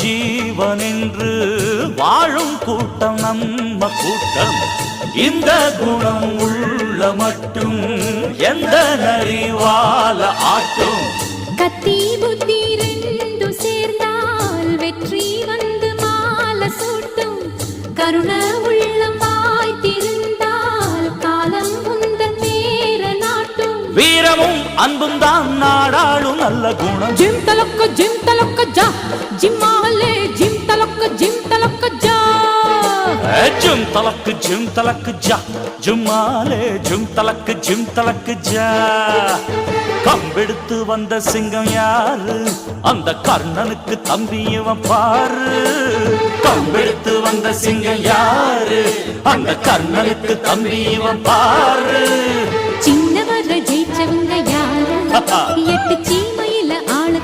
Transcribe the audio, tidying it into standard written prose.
ஜீவன் என்று வாழும் கூட்டம் நம்ம கூட்டம். இந்த குணம் உள்ள மட்டும் எந்த நரிவால ஆட்டும். கத்தி புத்தி ரெண்டு சேர்ந்தால் வெற்றி வந்து மாலை சூட்டும். கருண உள்ளம் வாய்த்திருந்தால் காலம் உந்தன் பேர நாட்டும். வீரமும் அன்பும் தான் நாடாளும் நல்ல குணம். ஜிம் தலக்க ஜா ஜிம்மாலே ஜிம் தலக்க ஜா. ஜிம் தலக்கு ஜா ஜும்மாலே ஜிம் தலக்கு ஜா. கம்பெடுத்து வந்த சிங்கம் யாரு? அந்த கர்ணனுக்கு தம்பி இவன் பாரு. கம்பெடுத்து வந்த சிங்கம் யாரு? அந்த கர்ணனுக்கு தம்பி இவன் பாரு. சின்னவரை ஜெயிச்சவங்க யாரு? 8 சீமையில ஆளு